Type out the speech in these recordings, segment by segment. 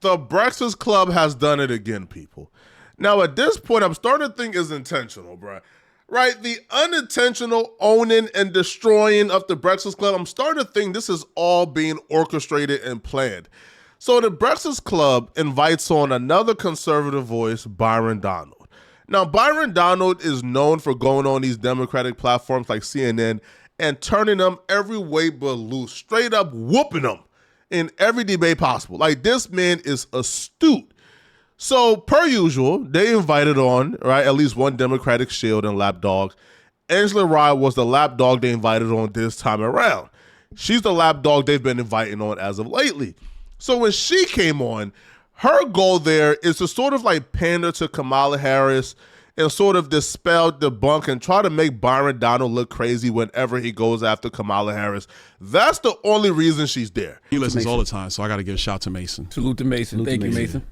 The Breakfast Club has done it again, people. Now, at this point, I'm starting to think it's intentional, bro. Right? The unintentional owning and destroying of the Breakfast Club, I'm starting to think this is all being orchestrated and planned. So the Breakfast Club invites on another conservative voice, Byron Donald. Now, Byron Donald is known for going on these Democratic platforms like CNN and turning them every way but loose, straight up whooping them in every debate possible. Like, this man is astute. So, per usual, they invited on, right, at least one Democratic shield and lapdog. Angela Rye was the lapdog they invited on this time around. She's the lapdog they've been inviting on as of lately. So when she came on, her goal there is to sort of like pander to Kamala Harris and sort of dispel, debunk, and try to make Byron Donald look crazy whenever he goes after Kamala Harris. That's the only reason she's there. He listens all the time, so I got to give a shout to Mason. Salute to Mason. Thank you, Mason.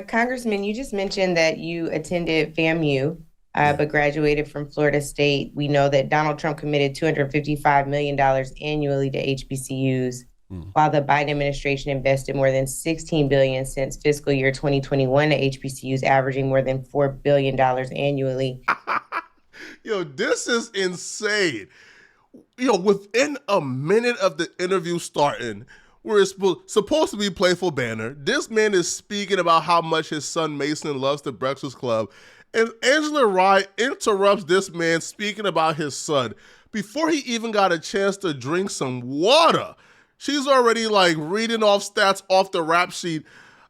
Congressman, you just mentioned that you attended FAMU, but graduated from Florida State. We know that Donald Trump committed $255 million annually to HBCUs, while the Biden administration invested more than $16 billion since fiscal year 2021 to HBCUs, averaging more than $4 billion annually. Yo, this is insane. Yo, within a minute of the interview starting, where it's supposed to be playful banner, this man is speaking about how much his son Mason loves the Breakfast Club. And Angela Rye interrupts this man speaking about his son before he even got a chance to drink some water. She's already like reading off stats off the rap sheet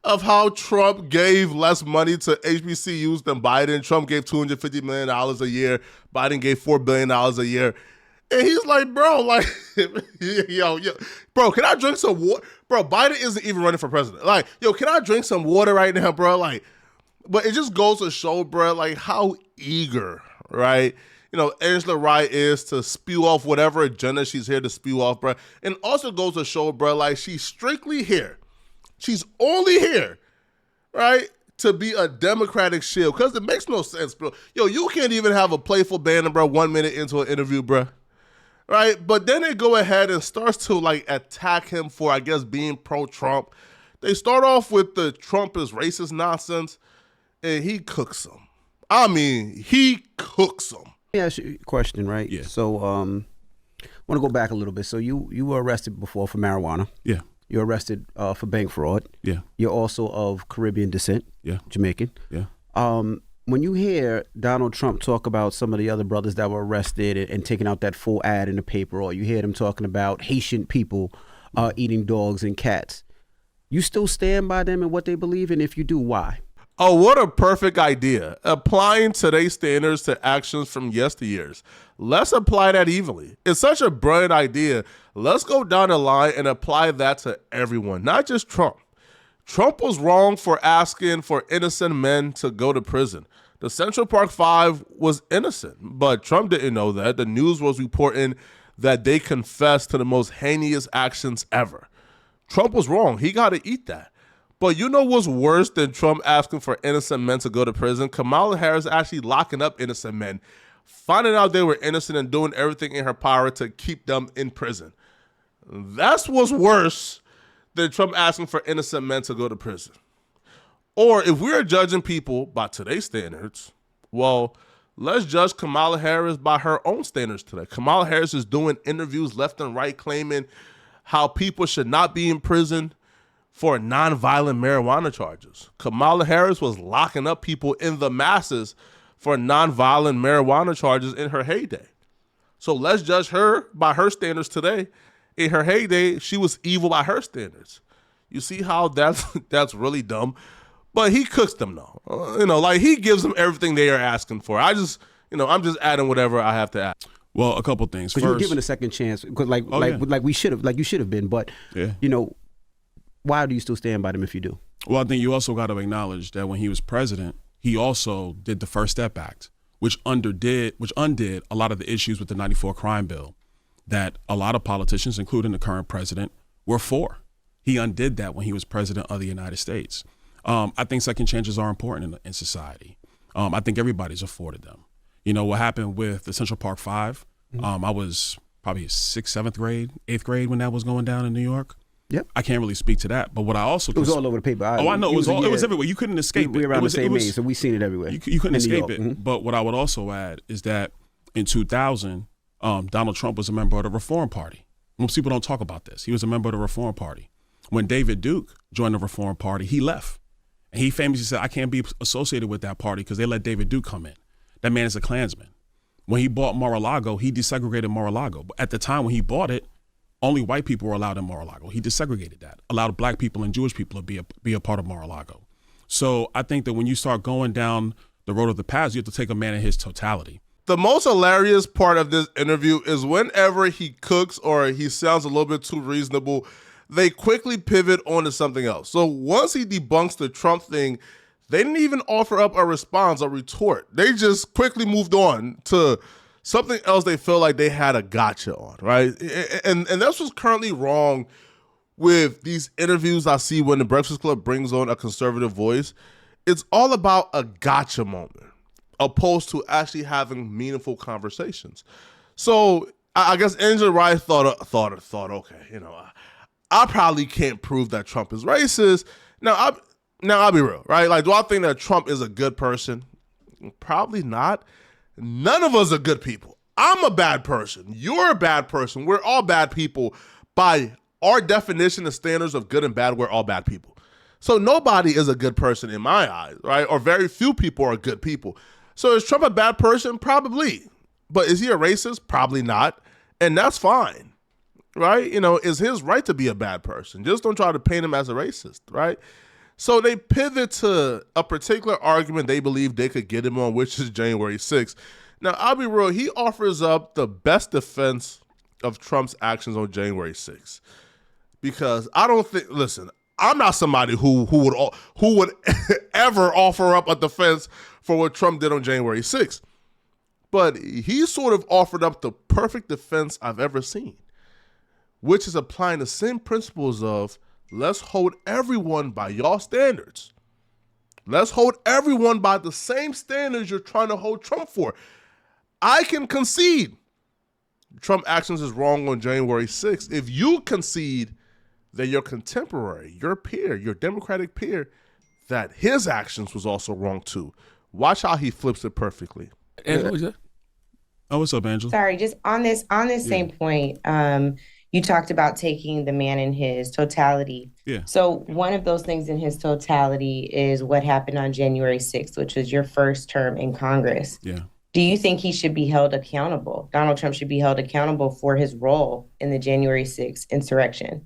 of how Trump gave less money to HBCUs than Biden. Trump gave $250 million a year. Biden gave $4 billion a year. And he's like, bro, like, yo, bro, can I drink some water? Bro, Biden isn't even running for president. Like, yo, can I drink some water right now, bro? Like, but it just goes to show, bro, like how eager, right, Angela Rye is to spew off whatever agenda she's here to spew off, bro. And also goes to show, bro, like she's strictly here. She's only here, right, to be a Democratic shield. Because it makes no sense, bro. Yo, you can't even have a playful banner, bro, 1 minute into an interview, bro. Right? But then they go ahead and starts to, like, attack him for, I guess, being pro-Trump. They start off with the Trump is racist nonsense, and he cooks them. I mean, he cooks them. Let me ask you a question, right? Yeah. So, I want to go back a little bit. So you were arrested before for marijuana. Yeah. You're arrested for bank fraud. Yeah. You're also of Caribbean descent. Yeah. Jamaican. Yeah. When you hear Donald Trump talk about some of the other brothers that were arrested and taking out that full ad in the paper, or you hear them talking about Haitian people eating dogs and cats, you still stand by them and what they believe? And if you do, why? Oh, what a perfect idea. Applying today's standards to actions from yesteryears. Let's apply that evenly. It's such a brilliant idea. Let's go down the line and apply that to everyone, not just Trump. Trump was wrong for asking for innocent men to go to prison. The Central Park Five was innocent, but Trump didn't know that. The news was reporting that they confessed to the most heinous actions ever. Trump was wrong. He got to eat that. But you know what's worse than Trump asking for innocent men to go to prison? Kamala Harris actually locking up innocent men, finding out they were innocent and doing everything in her power to keep them in prison. That's what's worse than Trump asking for innocent men to go to prison. Or if we're judging people by today's standards, well, let's judge Kamala Harris by her own standards today. Kamala Harris is doing interviews left and right claiming how people should not be in prison for nonviolent marijuana charges. Kamala Harris was locking up people in the masses for nonviolent marijuana charges in her heyday. So let's judge her by her standards today. In her heyday, she was evil by her standards. You see how that's really dumb? But he cooks them though. Like he gives them everything they are asking for. I'm just adding whatever I have to add. Well, a couple things. Because you were given a second chance. Because like you should have been. But yeah. Why do you still stand by them if you do? Well, I think you also got to acknowledge that when he was president, he also did the First Step Act, which undid a lot of the issues with the '94 crime bill that a lot of politicians, including the current president, were for. He undid that when he was president of the United States. I think second chances are important in society. I think everybody's afforded them. What happened with the Central Park Five, I was probably 6th, 7th grade, 8th grade when that was going down in New York. Yep. I can't really speak to that. But what I also It was all over the paper. I know it was everywhere. You couldn't escape We're it. around It was, the same it was, age, so we seen it everywhere. You couldn't in New escape York. it. Mhm. But what I would also add is that in 2000, Donald Trump was a member of the Reform Party. Most people don't talk about this. He was a member of the Reform Party. When David Duke joined the Reform Party, he left. And he famously said, I can't be associated with that party because they let David Duke come in. That man is a Klansman. When he bought Mar-a-Lago, he desegregated Mar-a-Lago. But at the time when he bought it, only white people were allowed in Mar-a-Lago. He desegregated that, allowed black people and Jewish people to be a part of Mar-a-Lago. So I think that when you start going down the road of the past, you have to take a man in his totality. The most hilarious part of this interview is whenever he cooks or he sounds a little bit too reasonable, they quickly pivot onto something else. So once he debunks the Trump thing, they didn't even offer up a response or retort. They just quickly moved on to something else they feel like they had a gotcha on, right? And that's what's currently wrong with these interviews I see when the Breakfast Club brings on a conservative voice. It's all about a gotcha moment, opposed to actually having meaningful conversations. So I guess Angela Rice thought, okay, I probably can't prove that Trump is racist. Now I'll be real, right? Like, do I think that Trump is a good person? Probably not. None of us are good people. I'm a bad person. You're a bad person. We're all bad people. By our definition and standards of good and bad, we're all bad people. So nobody is a good person in my eyes, right? Or very few people are good people. So is Trump a bad person? Probably. But is he a racist? Probably not. And that's fine, right? It's his right to be a bad person. Just don't try to paint him as a racist, right? So they pivot to a particular argument they believe they could get him on, which is January 6th. Now, I'll be real. He offers up the best defense of Trump's actions on January 6th. Because I'm not somebody who would ever offer up a defense for what Trump did on January 6th. But he sort of offered up the perfect defense I've ever seen, which is applying the same principles of let's hold everyone by y'all standards. Let's hold everyone by the same standards you're trying to hold Trump for. I can concede Trump actions is wrong on January 6th. If you concede that your contemporary, your peer, your Democratic peer, that his actions was also wrong too. Watch how he flips it perfectly. Angela, what's up, Angela? Sorry, just on this same point, you talked about taking the man in his totality. Yeah. So one of those things in his totality is what happened on January 6th, which was your first term in Congress. Yeah. Do you think he should be held accountable? Donald Trump should be held accountable for his role in the January 6th insurrection?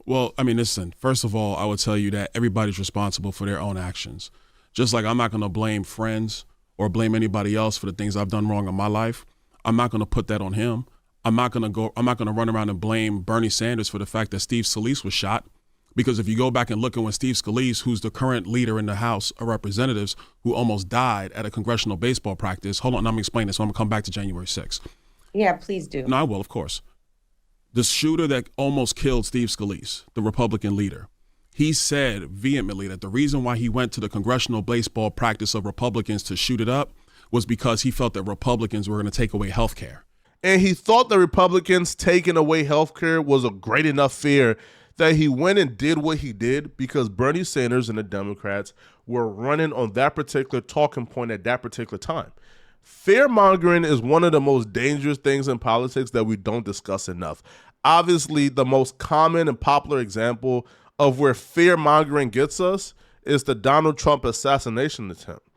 Well, I mean, listen, first of all, I would tell you that everybody's responsible for their own actions. Just like I'm not going to blame friends or blame anybody else for the things I've done wrong in my life. I'm not going to put that on him. I'm not going to run around and blame Bernie Sanders for the fact that Steve Scalise was shot. Because if you go back and look at when Steve Scalise, who's the current leader in the House of Representatives, who almost died at a congressional baseball practice. Hold on, I'm going to explain this. So I'm going to come back to January 6th. Yeah, please do. No, I will, of course. The shooter that almost killed Steve Scalise, the Republican leader, he said vehemently that the reason why he went to the congressional baseball practice of Republicans to shoot it up was because he felt that Republicans were going to take away health care. And he thought the Republicans taking away health care was a great enough fear that he went and did what he did because Bernie Sanders and the Democrats were running on that particular talking point at that particular time. Fear-mongering is one of the most dangerous things in politics that we don't discuss enough. Obviously, the most common and popular example of where fear-mongering gets us is the Donald Trump assassination attempt.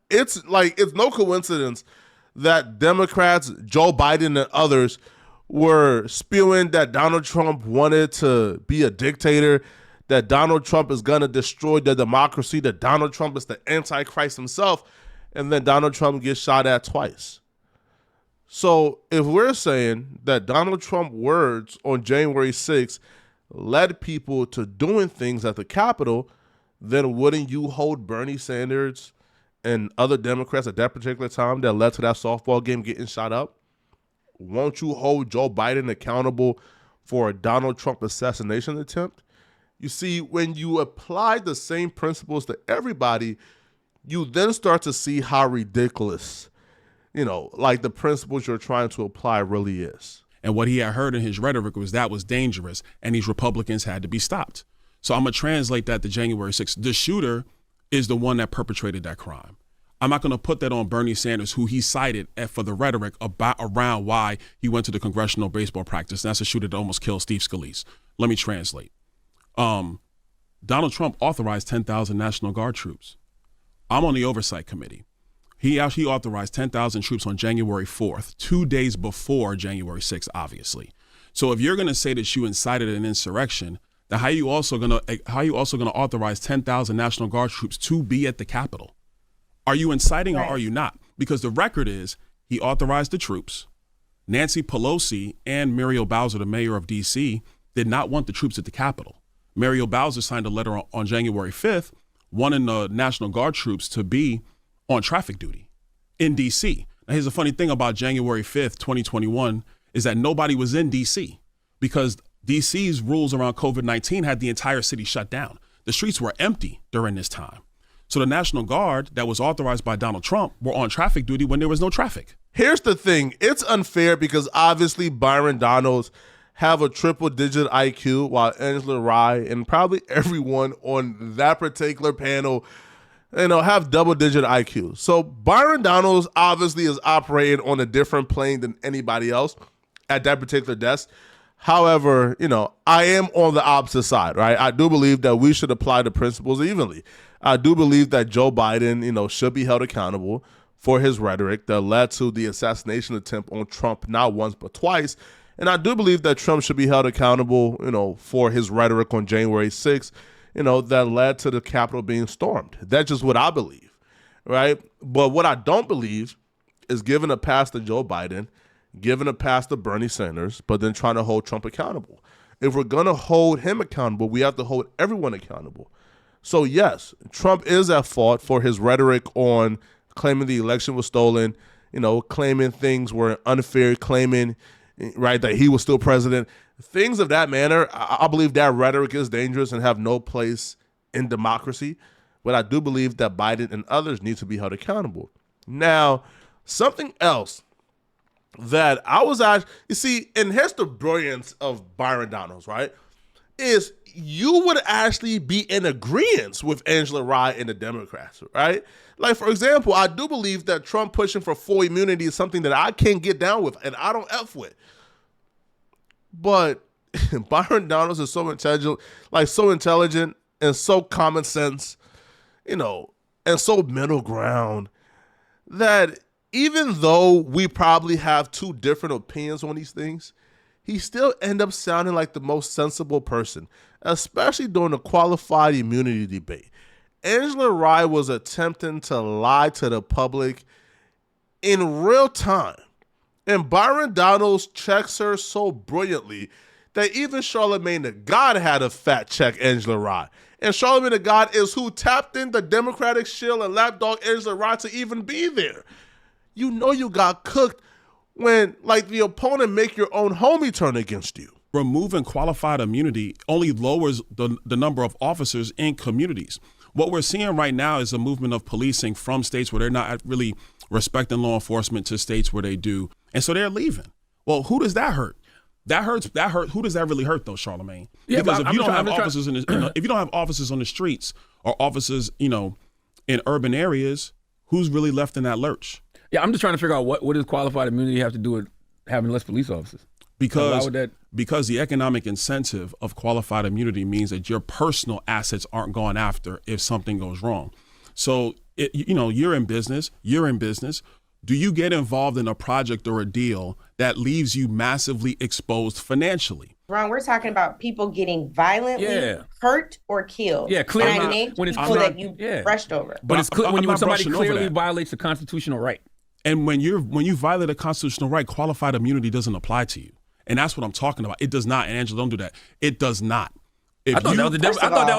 It's no coincidence that Democrats, Joe Biden and others were spewing that Donald Trump wanted to be a dictator, that Donald Trump is going to destroy the democracy, that Donald Trump is the Antichrist himself, and then Donald Trump gets shot at twice. So if we're saying that Donald Trump's words on January 6th led people to doing things at the Capitol, then wouldn't you hold Bernie Sanders and other Democrats at that particular time that led to that softball game getting shot up? Won't you hold Joe Biden accountable for a Donald Trump assassination attempt? You see, when you apply the same principles to everybody, you then start to see how ridiculous, like the principles you're trying to apply really is. And what he had heard in his rhetoric was that was dangerous and these Republicans had to be stopped. So I'm going to translate that to January 6th. The shooter is the one that perpetrated that crime. I'm not going to put that on Bernie Sanders, who he cited for the rhetoric around why he went to the congressional baseball practice. And that's a shooter that almost killed Steve Scalise. Let me translate. Donald Trump authorized 10,000 National Guard troops. I'm on the oversight committee. He actually authorized 10,000 troops on January 4th, 2 days before January 6th, obviously. So if you're going to say that you incited an insurrection, then how are you also going to authorize 10,000 National Guard troops to be at the Capitol? Are you inciting or are you not? Because the record is he authorized the troops. Nancy Pelosi and Muriel Bowser, the mayor of D.C., did not want the troops at the Capitol. Muriel Bowser signed a letter on January 5th wanting the National Guard troops to be on traffic duty in D.C. Now, here's the funny thing about January 5th, 2021, is that nobody was in D.C. because D.C.'s rules around COVID-19 had the entire city shut down. The streets were empty during this time. So the National Guard that was authorized by Donald Trump were on traffic duty when there was no traffic. Here's the thing. It's unfair because obviously Byron Donalds have a triple-digit IQ while Angela Rye and probably everyone on that particular panel, have double-digit IQ. So Byron Donalds obviously is operating on a different plane than anybody else at that particular desk. However, I am on the opposite side, right? I do believe that we should apply the principles evenly. I do believe that Joe Biden, should be held accountable for his rhetoric that led to the assassination attempt on Trump not once but twice. And I do believe that Trump should be held accountable, for his rhetoric on January 6th, that led to the Capitol being stormed. That's just what I believe, right? But what I don't believe is giving a pass to Joe Biden, giving a pass to Bernie Sanders, but then trying to hold Trump accountable. If we're going to hold him accountable, we have to hold everyone accountable. So yes, Trump is at fault for his rhetoric on claiming the election was stolen, claiming things were unfair, claiming, right, that he was still president. Things of that manner, I believe that rhetoric is dangerous and have no place in democracy. But I do believe that Biden and others need to be held accountable. Now, something else that I was asked, and here's the brilliance of Byron Donalds, right, is you would actually be in agreement with Angela Rye and the Democrats, right? Like, for example, I do believe that Trump pushing for full immunity is something that I can't get down with and I don't F with. But Byron Donalds is so intelligent and so common sense, and so middle ground that even though we probably have two different opinions on these things, he still end up sounding like the most sensible person, especially during the qualified immunity debate. Angela Rye was attempting to lie to the public in real time. And Byron Donalds checks her so brilliantly that even Charlemagne the God had to fact check Angela Rye. And Charlemagne the God is who tapped in the Democratic shield and lapdog Angela Rye to even be there. You got cooked when, the opponent make your own homie turn against you. Removing qualified immunity only lowers the number of officers in communities. What we're seeing right now is a movement of policing from states where they're not really respecting law enforcement to states where they do. And so they're leaving. Well, who does that hurt? That hurts. Who does that really hurt, though, Charlemagne? Yeah, because if you don't have officers on the streets or officers, in urban areas, who's really left in that lurch? Yeah, I'm just trying to figure out what does qualified immunity have to do with having less police officers? Because the economic incentive of qualified immunity means that your personal assets aren't gone after if something goes wrong. So, you're in business. Do you get involved in a project or a deal that leaves you massively exposed financially? Ron, we're talking about people getting violently hurt or killed. Yeah, clearly. And I named people that you brushed over. But it's when somebody clearly violates a constitutional right. And when you violate a constitutional right, qualified immunity doesn't apply to you. And that's what I'm talking about. It does not. And Angela, don't do that. It does not. I thought that was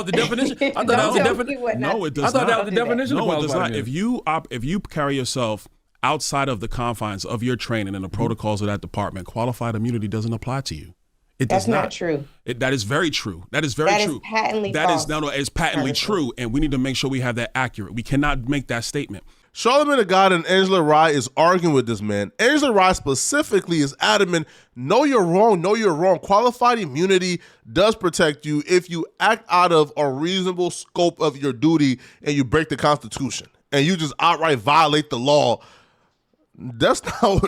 the definition. I thought that was the definition. No, it does not. I thought that was the definition of qualified immunity. If you carry yourself outside of the confines of your training and the protocols of that department, qualified immunity doesn't apply to you. It does not. That's not true. That is very true. That is very true. That is patently false. It's patently true, and we need to make sure we have that accurate. We cannot make that statement. Charlamagne the God and Angela Rye is arguing with this man. Angela Rye specifically is adamant, no, you're wrong, no, you're wrong. Qualified immunity does protect you if you act out of a reasonable scope of your duty and you break the Constitution and you just outright violate the law. That's not,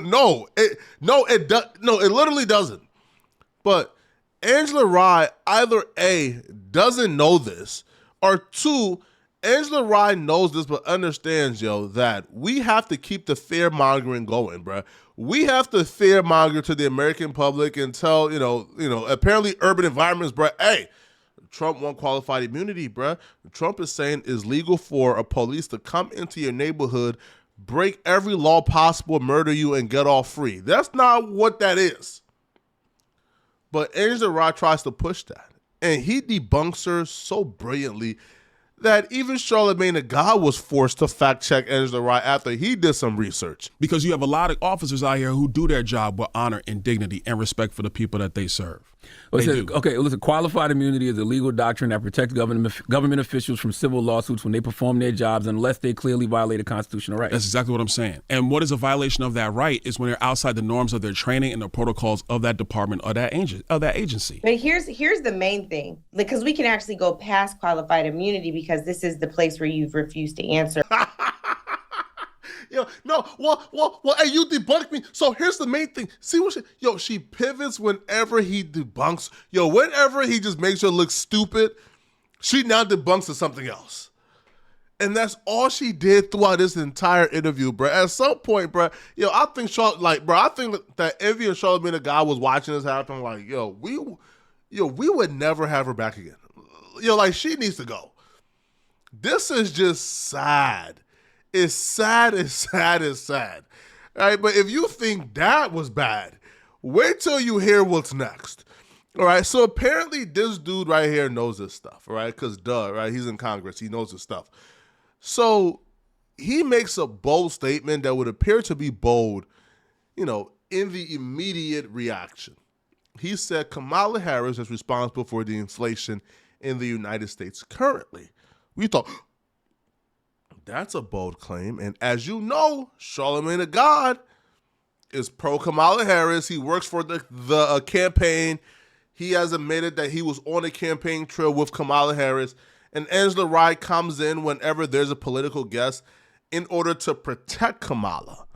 it literally doesn't. But Angela Rye either A, doesn't know this, or two, Angela Rye knows this but understands, that we have to keep the fear-mongering going, bruh. We have to fear-monger to the American public and tell, apparently urban environments, bruh, hey, Trump won qualified immunity, bruh. Trump is saying it's legal for a police to come into your neighborhood, break every law possible, murder you, and get off free. That's not what that is. But Angela Rye tries to push that. And he debunks her so brilliantly that even Charlamagne the God was forced to fact check Angela Rye after he did some research. Because you have a lot of officers out here who do their job with honor and dignity and respect for the people that they serve. Listen, qualified immunity is a legal doctrine that protects government officials from civil lawsuits when they perform their jobs unless they clearly violate a constitutional right. That's exactly what I'm saying. And what is a violation of that right is when they're outside the norms of their training and the protocols of that department or that agency. But here's the main thing, because we can actually go past qualified immunity because this is the place where you've refused to answer. Hey, you debunked me. So here's the main thing. See what she pivots whenever he debunks. Whenever he just makes her look stupid, she now debunks to something else. And that's all she did throughout this entire interview, bro. At some point, bro, I think that Envy and Charlamagne the God was watching this happen. Like, we would never have her back again. She needs to go. This is just sad. It's sad, it's sad, it's sad. All right, but if you think that was bad, wait till you hear what's next. All right, so apparently this dude right here knows this stuff, all right? Because right? He's in Congress, he knows this stuff. So he makes a bold statement that would appear to be bold, in the immediate reaction. He said Kamala Harris is responsible for the inflation in the United States currently. We thought, that's a bold claim. And as you know, Charlamagne the God is pro Kamala Harris. He works for the campaign. He has admitted that he was on a campaign trail with Kamala Harris. And Angela Rye comes in whenever there's a political guest in order to protect Kamala.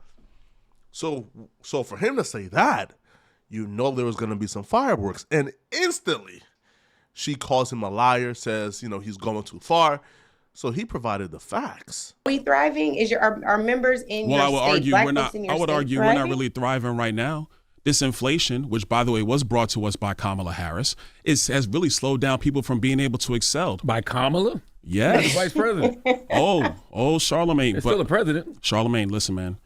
So for him to say that, there was going to be some fireworks. And instantly, she calls him a liar, says, he's going too far. So he provided the facts. Are we thriving? Are members in your state? We're not really thriving right now. This inflation, which by the way was brought to us by Kamala Harris, has really slowed down people from being able to excel. By Kamala? Yes. The vice president. Charlamagne. It's still the president. Charlamagne, listen, man.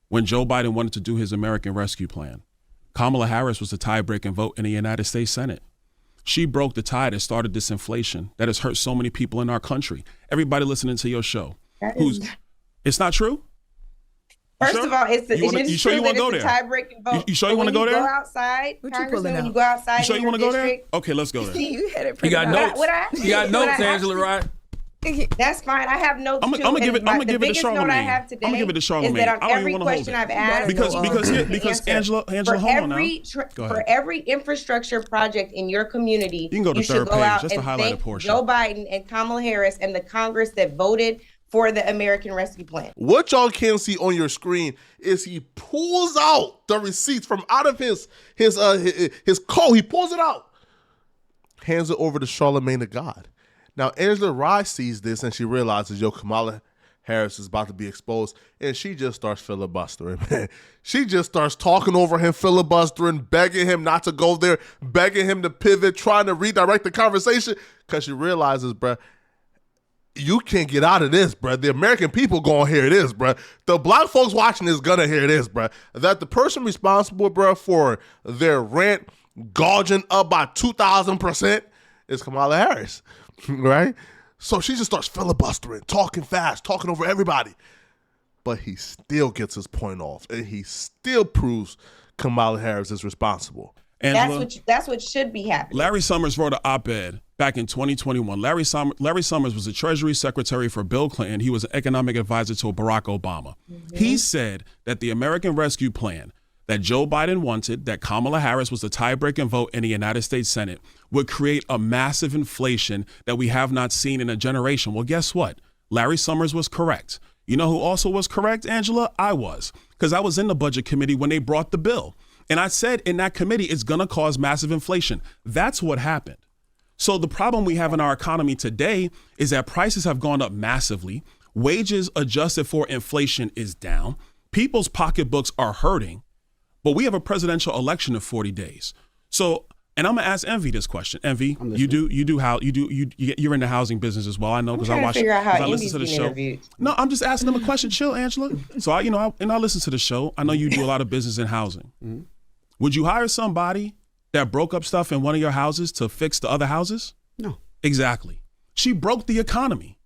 When Joe Biden wanted to do his American Rescue Plan, Kamala Harris was the tie-breaking vote in the United States Senate. She broke the tie that started this inflation that has hurt so many people in our country. Everybody listening to your show. It's not true? First of all, it's you sure you want to go there? Tie-breaking vote. You sure you want to go there? Go outside, Congressman, when you go outside. You sure you want to go there? Okay, let's go there. You had it. You got notes. You got notes, Angela Rye. That's fine. I have notes I'm too. I'm gonna give it to Charlamagne. Note I have today I'm gonna give it to Charlamagne. Is that on I don't every even want question to I've asked, because Angela, hold on now. For every infrastructure project in your community, you can go to third page just to highlight a portion. Joe Biden and Kamala Harris and the Congress that voted for the American Rescue Plan. What y'all can see on your screen is he pulls out the receipts from out of his coat. He pulls it out, hands it over to Charlamagne the God. Now, Angela Rye sees this and she realizes, Kamala Harris is about to be exposed, and she just starts filibustering, man. She just starts talking over him, filibustering, begging him not to go there, begging him to pivot, trying to redirect the conversation, because she realizes, bruh, you can't get out of this, bruh. The American people gonna hear this, bruh. The black folks watching this gonna hear this, bruh. That the person responsible, bruh, for their rent gouging up by 2,000% is Kamala Harris. Right? So she just starts filibustering, talking fast, talking over everybody. But he still gets his point off, and he still proves Kamala Harris is responsible. Angela, that's what should be happening. Larry Summers wrote an op-ed back in 2021. Larry Summers was the Treasury Secretary for Bill Clinton. He was an economic advisor to Barack Obama. He said that the American Rescue Plan that Joe Biden wanted, that Kamala Harris was the tie-breaking vote in the United States Senate, would create a massive inflation that we have not seen in a generation. Well, guess what? Larry Summers was correct. You know who also was correct, Angela? I was, because I was in the budget committee when they brought the bill. And I said in that committee, it's going to cause massive inflation. That's what happened. So the problem we have in our economy today is that prices have gone up massively. Wages adjusted for inflation is down. People's pocketbooks are hurting. But we have a presidential election in 40 days. So, and I'm gonna ask Envy this question. Envy, you're in the housing business as well. I know because I listen to the show. Interviewed. No, I'm just asking them a question. Chill, Angela. So I listen to the show. I know you do a lot of business in housing. Mm-hmm. Would you hire somebody that broke up stuff in one of your houses to fix the other houses? No. Exactly. She broke the economy.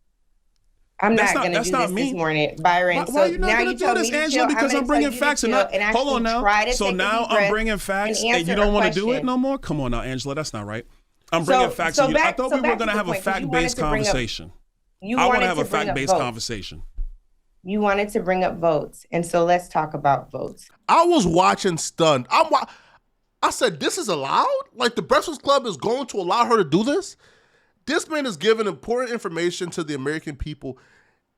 I'm not going to do this morning, Byron. Why are you not going to do this, Angela? Because I'm bringing facts. Hold on now. So now I'm bringing facts and you don't want to do it no more? Come on now, Angela. That's not right. I'm bringing facts. I thought we were going to have a fact-based conversation. I want to have a fact-based conversation. You wanted to bring up votes. And so let's talk about votes. I was watching stunned. I said, this is allowed? Like the Breakfast Club is going to allow her to do this? This man is giving important information to the American people,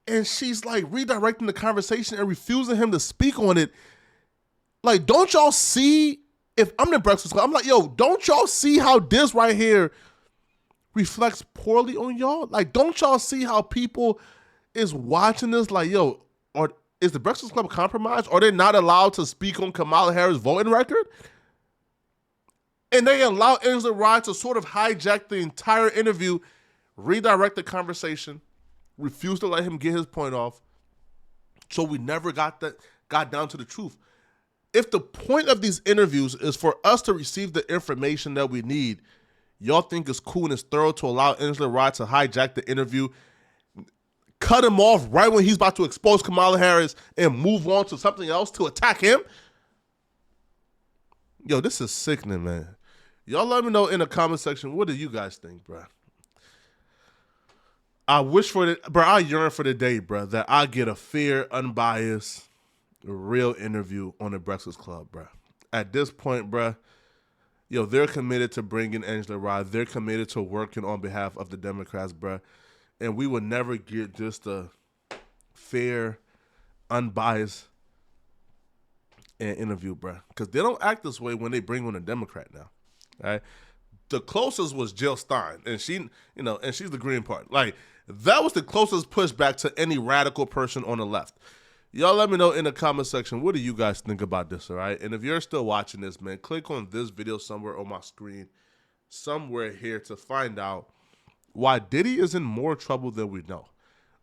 and she's like redirecting the conversation and refusing him to speak on it. Like, don't y'all see, if I'm the Breakfast Club, I'm like, yo, don't y'all see how this right here reflects poorly on y'all? Like, don't y'all see how people is watching this like, yo, or is the Breakfast Club compromised? Are they not allowed to speak on Kamala Harris' voting record? And they allow Angela Rye to sort of hijack the entire interview, redirect the conversation, refuse to let him get his point off. So we never got down to the truth. If the point of these interviews is for us to receive the information that we need, y'all think it's cool and it's thorough to allow Angela Rye to hijack the interview, cut him off right when he's about to expose Kamala Harris and move on to something else to attack him? Yo, this is sickening, man. Y'all let me know in the comment section, what do you guys think, bro? I yearn for the day, bro, that I get a fair, unbiased, real interview on the Breakfast Club, bro. At this point, bro, yo, they're committed to bringing Angela Rye. They're committed to working on behalf of the Democrats, bro. And we will never get just a fair, unbiased interview, bro. Because they don't act this way when they bring on a Democrat now. Right? The closest was Jill Stein, and she's the Green Party. Like, that was the closest pushback to any radical person on the left. Y'all let me know in the comment section, what do you guys think about this, all right? And if you're still watching this, man, click on this video somewhere on my screen, somewhere here, to find out why Diddy is in more trouble than we know.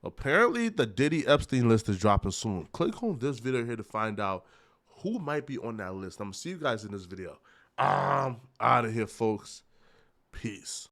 Apparently, the Diddy Epstein list is dropping soon. Click on this video here to find out who might be on that list. I'm going to see you guys in this video. I'm out of here, folks. Peace.